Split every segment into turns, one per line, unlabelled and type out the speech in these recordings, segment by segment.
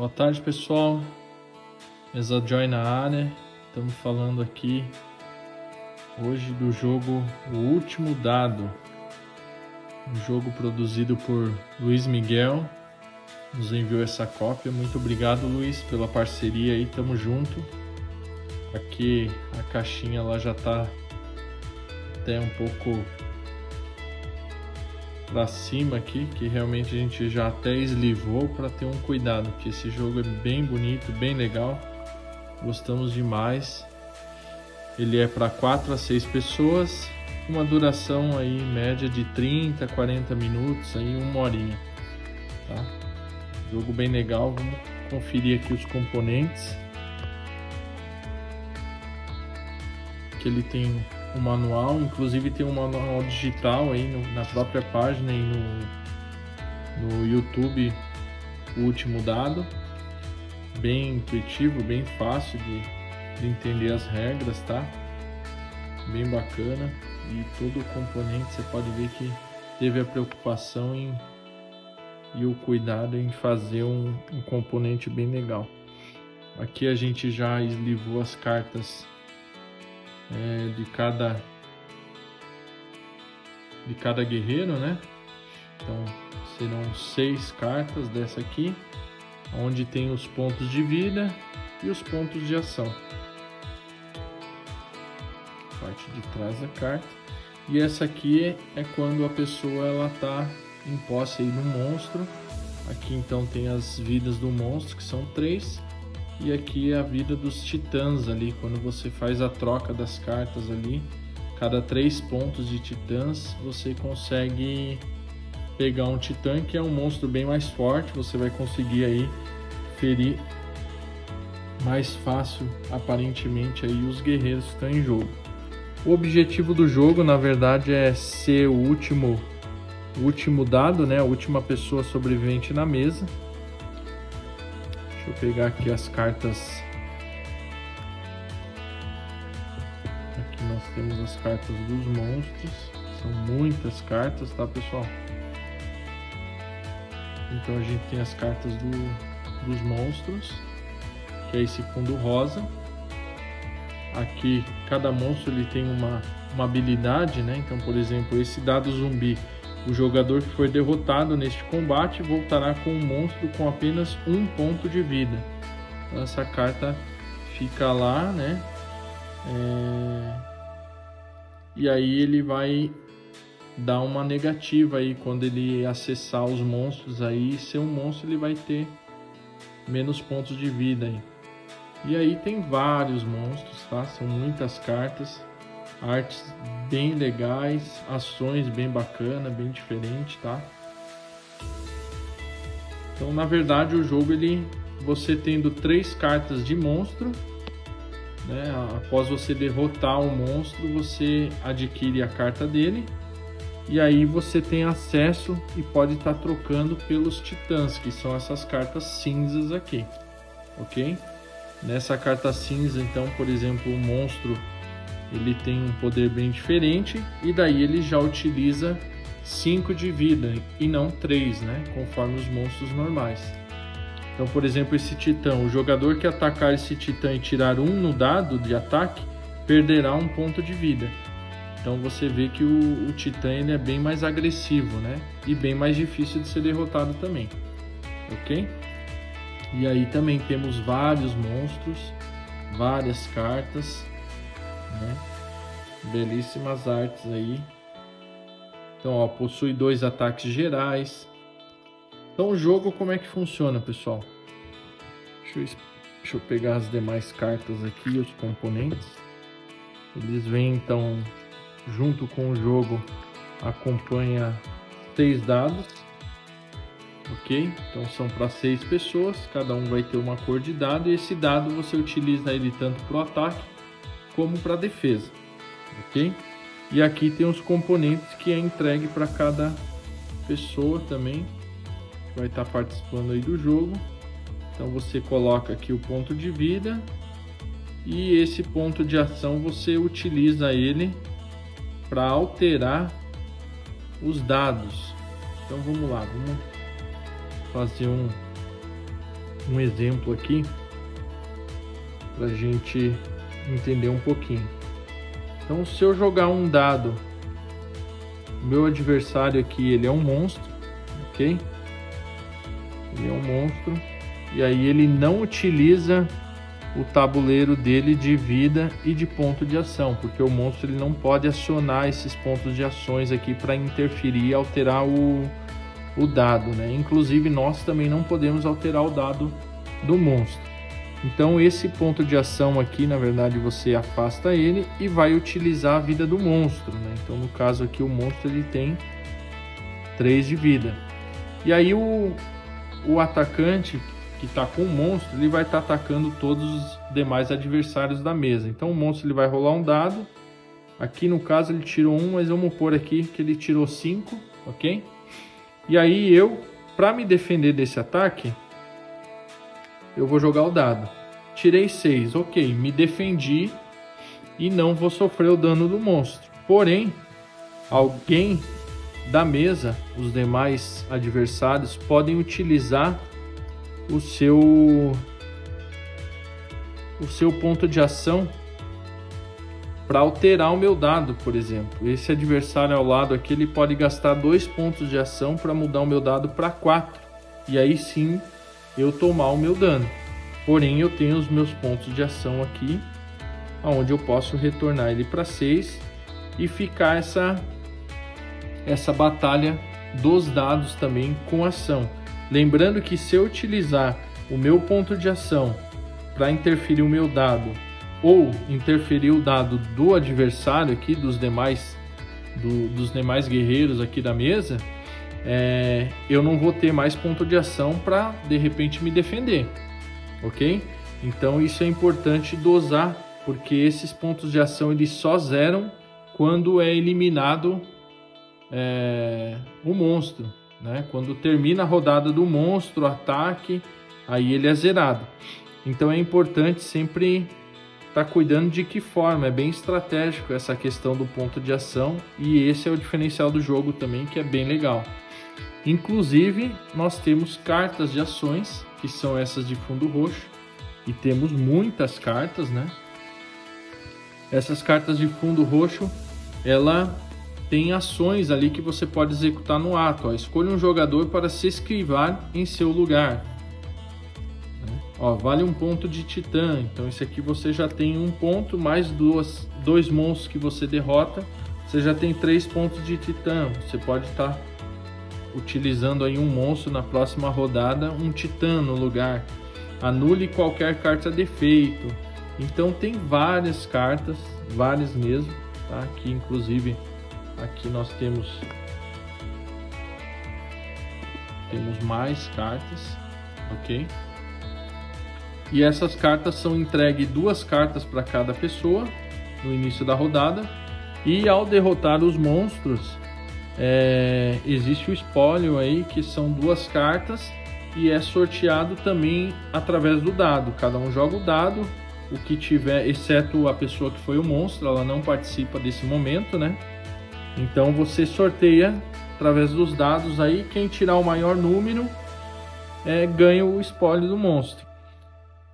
Boa tarde, pessoal. Mesa Joy na área. Estamos falando aqui hoje do jogo O Último Dado, um jogo produzido por Luiz Miguel. Nos enviou essa cópia. Muito obrigado, Luiz, pela parceria aí. Tamo junto. Aqui a caixinha ela já tá até um pouco para cima aqui, que realmente a gente já até eslivou para ter um cuidado, porque esse jogo é bem bonito, bem legal, gostamos demais. Ele é para 4 a 6 pessoas, uma duração aí média de 30 a 40 minutos, aí uma horinha, tá? Jogo bem legal. Vamos conferir aqui os componentes, que ele tem um manual, inclusive tem um manual digital aí na própria página e no YouTube, O Último Dado. Bem intuitivo, bem fácil de entender as regras, tá? Bem bacana. E todo o componente você pode ver que teve a preocupação e o cuidado em fazer um componente bem legal. Aqui a gente já eslivou as cartas de cada guerreiro, né? Então serão 6 cartas dessa aqui, onde tem os pontos de vida e os pontos de ação. Parte de trás da carta. E essa aqui é quando a pessoa ela tá em posse aí do monstro. Aqui então tem as vidas do monstro, que são 3. E aqui é a vida dos titãs ali, quando você faz a troca das cartas ali, cada 3 pontos de titãs você consegue pegar um titã, que é um monstro bem mais forte. Você vai conseguir aí ferir mais fácil, aparentemente, aí os guerreiros que estão em jogo. O objetivo do jogo, na verdade, é ser o último dado, né? A última pessoa sobrevivente na mesa. Deixa eu pegar aqui as cartas. Aqui nós temos as cartas dos monstros. São muitas cartas, tá, pessoal? Então a gente tem as cartas dos monstros, que é esse fundo rosa. Aqui cada monstro ele tem uma habilidade, né? Então, por exemplo, esse dado zumbi. O jogador que foi derrotado neste combate voltará com um monstro com apenas 1 ponto de vida. Então essa carta fica lá, né? E aí ele vai dar uma negativa aí quando ele acessar os monstros aí. Ser um monstro, ele vai ter menos pontos de vida aí. E aí tem vários monstros, tá? São muitas cartas. Artes bem legais, ações bem bacana, bem diferente, tá? Então, na verdade, o jogo você tendo 3 cartas de monstro, né? Após você derrotar o monstro, você adquire a carta dele e aí você tem acesso e pode estar trocando pelos titãs, que são essas cartas cinzas aqui, ok? Nessa carta cinza, então, por exemplo, o monstro ele tem um poder bem diferente e daí ele já utiliza 5 de vida e não 3, né? Conforme os monstros normais. Então, por exemplo, esse titã, o jogador que atacar esse titã e tirar 1 no dado de ataque, perderá 1 ponto de vida. Então você vê que o titã ele é bem mais agressivo, né? E bem mais difícil de ser derrotado também, ok? E aí também temos vários monstros, várias cartas, né? Belíssimas artes aí. Então, ó, possui 2 ataques gerais. Então o jogo, como é que funciona, pessoal? Deixa eu pegar as demais cartas aqui, os componentes. Eles vêm então junto com o jogo, acompanha 6 dados, ok? Então são para 6 pessoas, cada um vai ter uma cor de dado e esse dado você utiliza ele tanto para o ataque como para defesa, ok? E aqui tem os componentes que é entregue para cada pessoa também, que vai estar participando aí do jogo. Então você coloca aqui o ponto de vida e esse ponto de ação você utiliza ele para alterar os dados. Então vamos lá, vamos fazer um exemplo aqui para a gente entender um pouquinho. Então, se eu jogar um dado, meu adversário aqui, ele é um monstro, ok? Ele é um monstro, e aí ele não utiliza o tabuleiro dele de vida e de ponto de ação, porque o monstro ele não pode acionar esses pontos de ações aqui para interferir e alterar o dado, né? Inclusive nós também não podemos alterar o dado do monstro. Então esse ponto de ação aqui, na verdade, você afasta ele e vai utilizar a vida do monstro, né? Então no caso aqui o monstro ele tem 3 de vida. E aí o atacante que está com o monstro, ele vai estar atacando todos os demais adversários da mesa. Então o monstro ele vai rolar um dado. Aqui no caso ele tirou 1, mas vamos pôr aqui que ele tirou 5, ok? E aí eu, para me defender desse ataque, eu vou jogar o dado. Tirei 6, ok, me defendi e não vou sofrer o dano do monstro. Porém, alguém da mesa, os demais adversários, podem utilizar o seu ponto de ação para alterar o meu dado, por exemplo. Esse adversário ao lado aqui, ele pode gastar 2 pontos de ação para mudar o meu dado para 4. E aí sim eu tomar o meu dano. Porém, eu tenho os meus pontos de ação aqui, onde eu posso retornar ele para 6 e ficar essa batalha dos dados também com ação. Lembrando que se eu utilizar o meu ponto de ação para interferir o meu dado ou interferir o dado do adversário aqui, dos demais guerreiros aqui da mesa, eu não vou ter mais ponto de ação para de repente me defender, ok? Então isso é importante dosar, porque esses pontos de ação eles só zeram quando é eliminado o monstro, né? Quando termina a rodada do monstro, o ataque, aí ele é zerado. Então é importante sempre estar cuidando de que forma, é bem estratégico essa questão do ponto de ação, e esse é o diferencial do jogo também, que é bem legal. Inclusive, nós temos cartas de ações, que são essas de fundo roxo, e temos muitas cartas, né? Essas cartas de fundo roxo, ela tem ações ali que você pode executar no ato. Ó, escolha um jogador para se esquivar em seu lugar. Ó, vale 1 ponto de titã, então esse aqui você já tem 1 ponto, mais 2 monstros que você derrota, você já tem 3 pontos de titã. Você pode estar utilizando aí um monstro na próxima rodada, um titã no lugar. Anule qualquer carta defeito. Então tem várias cartas, várias mesmo, tá? Aqui inclusive, aqui nós temos mais cartas, ok? E essas cartas são entregues 2 cartas para cada pessoa no início da rodada. E ao derrotar os monstros, existe o espólio aí, que são 2 cartas, e é sorteado também através do dado. Cada um joga o dado, o que tiver, exceto a pessoa que foi o monstro, ela não participa desse momento, né? Então você sorteia através dos dados aí, quem tirar o maior número ganha o espólio do monstro.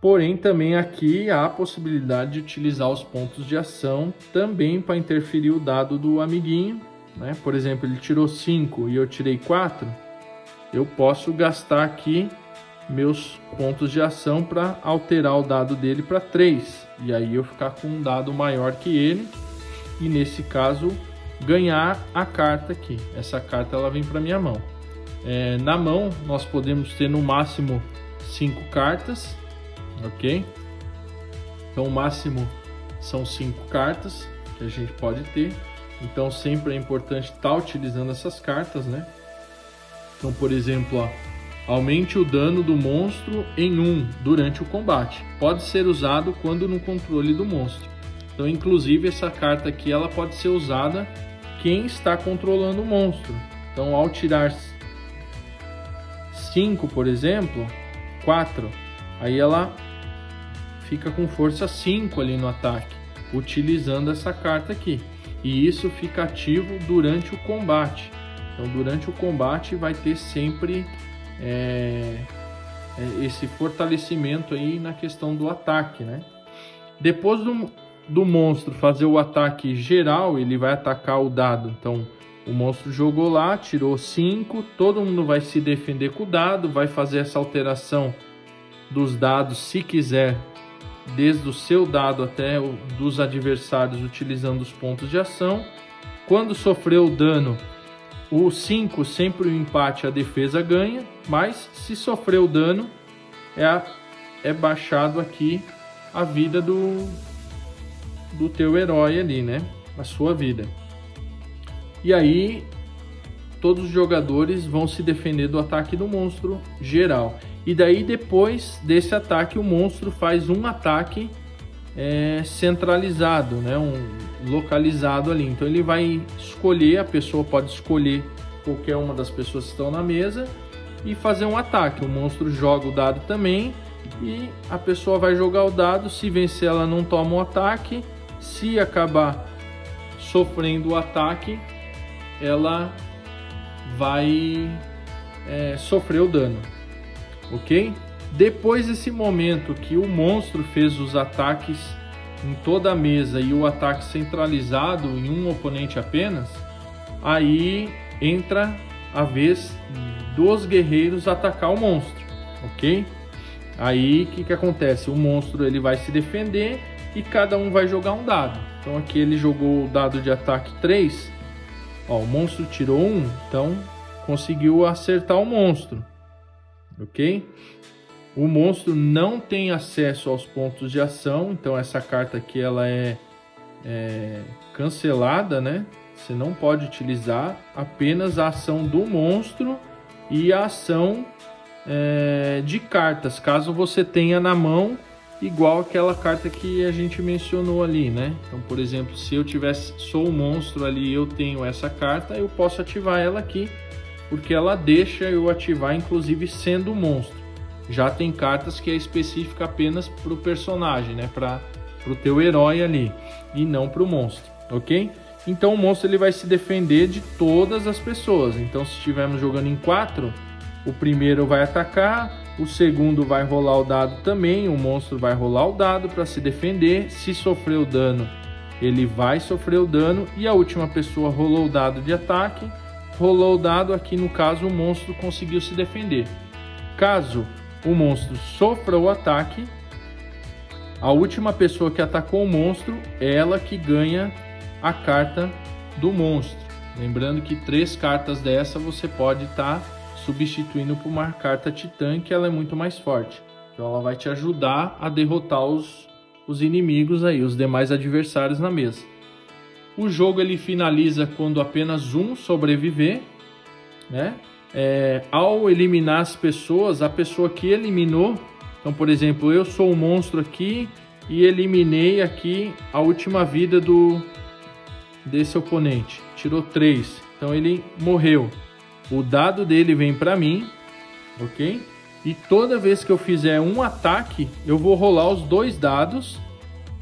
Porém, também aqui há a possibilidade de utilizar os pontos de ação também para interferir o dado do amiguinho, né? Por exemplo, ele tirou 5 e eu tirei 4, eu posso gastar aqui meus pontos de ação para alterar o dado dele para 3, e aí eu ficar com um dado maior que ele, e nesse caso ganhar a carta aqui. Essa carta ela vem para minha mão. Na mão nós podemos ter no máximo 5 cartas, ok? Então o máximo são 5 cartas que a gente pode ter. Então sempre é importante estar utilizando essas cartas, né? Então, por exemplo, ó, aumente o dano do monstro em 1 durante o combate. Pode ser usado quando no controle do monstro. Então, inclusive, essa carta aqui ela pode ser usada quem está controlando o monstro. Então, ao tirar 5, por exemplo, 4, aí ela fica com força 5 ali no ataque, utilizando essa carta aqui. E isso fica ativo durante o combate. Então, durante o combate vai ter sempre esse fortalecimento aí na questão do ataque, né? Depois do monstro fazer o ataque geral, ele vai atacar o dado. Então, o monstro jogou lá, tirou 5, todo mundo vai se defender com o dado, vai fazer essa alteração dos dados, se quiser, desde o seu dado até o dos adversários, utilizando os pontos de ação. Quando sofreu o dano, o 5, sempre o empate, a defesa ganha, mas se sofreu dano, é baixado aqui a vida do teu herói ali, né? A sua vida. E aí, todos os jogadores vão se defender do ataque do monstro geral. E daí, depois desse ataque, o monstro faz um ataque centralizado, né? Localizado ali. Então, ele vai escolher, a pessoa pode escolher qualquer uma das pessoas que estão na mesa e fazer um ataque. O monstro joga o dado também e a pessoa vai jogar o dado. Se vencer, ela não toma um ataque. Se acabar sofrendo o ataque, ela vai sofrer o dano, ok? Depois desse momento que o monstro fez os ataques em toda a mesa e o ataque centralizado em um oponente apenas, aí entra a vez dos guerreiros atacar o monstro, ok? Aí o que acontece? O monstro ele vai se defender e cada um vai jogar um dado. Então aqui ele jogou o dado de ataque 3. Ó, o monstro tirou 1, então conseguiu acertar o monstro, ok? O monstro não tem acesso aos pontos de ação, então essa carta aqui ela é cancelada, né? Você não pode utilizar, apenas a ação do monstro e a ação de cartas, caso você tenha na mão, igual aquela carta que a gente mencionou ali, né? Então, por exemplo, se eu sou um monstro ali, eu tenho essa carta, eu posso ativar ela aqui, porque ela deixa eu ativar, inclusive sendo um monstro. Já tem cartas que é específica apenas para o personagem, né? Para o teu herói ali, e não para o monstro, ok? Então o monstro ele vai se defender de todas as pessoas. Então, se estivermos jogando em 4, o primeiro vai atacar, o segundo vai rolar o dado também, o monstro vai rolar o dado para se defender. Se sofrer o dano, ele vai sofrer o dano. E a última pessoa rolou o dado de ataque, rolou o dado, aqui no caso o monstro conseguiu se defender. Caso o monstro sofra o ataque, a última pessoa que atacou o monstro é ela que ganha a carta do monstro. Lembrando que 3 cartas dessa você pode estar substituindo por uma carta titã, que ela é muito mais forte. Então ela vai te ajudar a derrotar os inimigos aí, os demais adversários na mesa. O jogo ele finaliza quando apenas um sobreviver, né? Ao eliminar as pessoas, a pessoa que eliminou, então por exemplo, eu sou um monstro aqui e eliminei aqui a última vida desse oponente, tirou 3, então ele morreu. O dado dele vem para mim, ok? E toda vez que eu fizer um ataque, eu vou rolar os 2 dados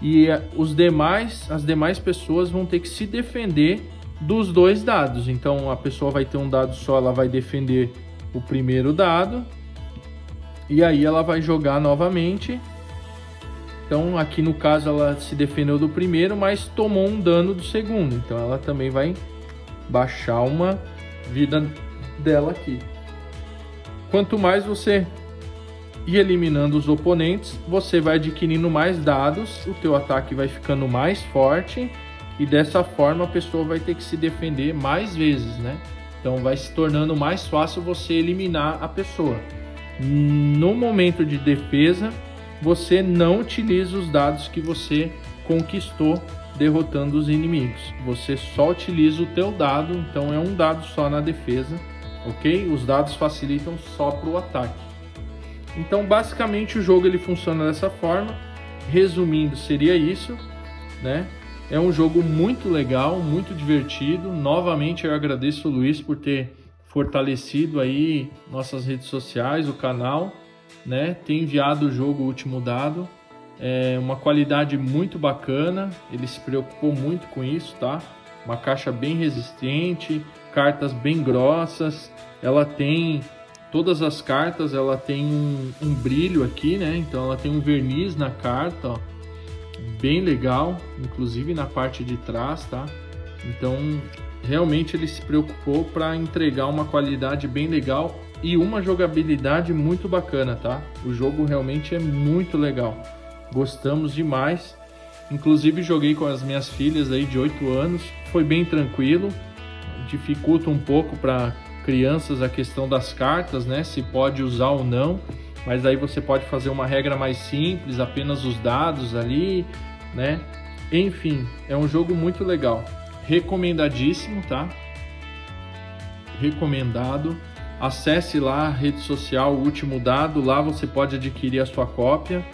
e as demais pessoas vão ter que se defender dos 2 dados. Então a pessoa vai ter um dado só, ela vai defender o primeiro dado e aí ela vai jogar novamente. Então aqui no caso ela se defendeu do primeiro, mas tomou um dano do segundo. Então ela também vai baixar uma vida dela aqui. Quanto mais você ir eliminando os oponentes, você vai adquirindo mais dados, o teu ataque vai ficando mais forte e dessa forma a pessoa vai ter que se defender mais vezes, né? Então vai se tornando mais fácil você eliminar a pessoa. No momento de defesa, você não utiliza os dados que você conquistou derrotando os inimigos. Você só utiliza o teu dado, então é um dado só na defesa, ok? Os dados facilitam só para o ataque. Então basicamente o jogo ele funciona dessa forma. Resumindo, seria isso, né? É um jogo muito legal, muito divertido. Novamente eu agradeço o Luiz por ter fortalecido aí nossas redes sociais, o canal, né? Ter enviado o jogo Último Dado. É uma qualidade muito bacana, ele se preocupou muito com isso, tá? Uma caixa bem resistente, cartas bem grossas, ela tem Todas as cartas ela tem um brilho aqui, né? Então ela tem um verniz na carta, ó, bem legal, inclusive na parte de trás, tá? Então realmente ele se preocupou para entregar uma qualidade bem legal e uma jogabilidade muito bacana, tá? O jogo realmente é muito legal, gostamos demais. Inclusive joguei com as minhas filhas aí de 8 anos, foi bem tranquilo. Dificulta um pouco para crianças a questão das cartas, né? Se pode usar ou não, mas aí você pode fazer uma regra mais simples, apenas os dados ali, né? Enfim, é um jogo muito legal, recomendadíssimo, tá? Recomendado. Acesse lá a rede social O Último Dado, lá você pode adquirir a sua cópia.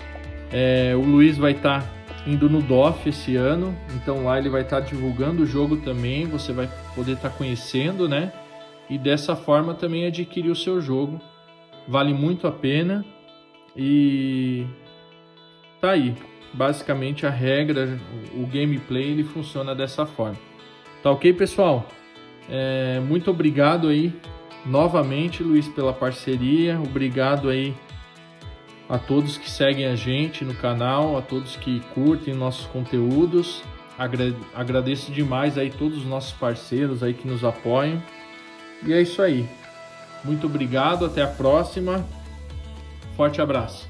O Luiz vai estar indo no DOF esse ano, então lá ele vai estar divulgando o jogo também, você vai poder estar conhecendo, né? E dessa forma também adquirir o seu jogo, vale muito a pena. E tá aí, basicamente a regra, o gameplay ele funciona dessa forma. Tá ok, pessoal? Muito obrigado aí novamente, Luiz, pela parceria, obrigado aí a todos que seguem a gente no canal, a todos que curtem nossos conteúdos. Agradeço demais aí todos os nossos parceiros aí que nos apoiam. E é isso aí. Muito obrigado, até a próxima. Forte abraço.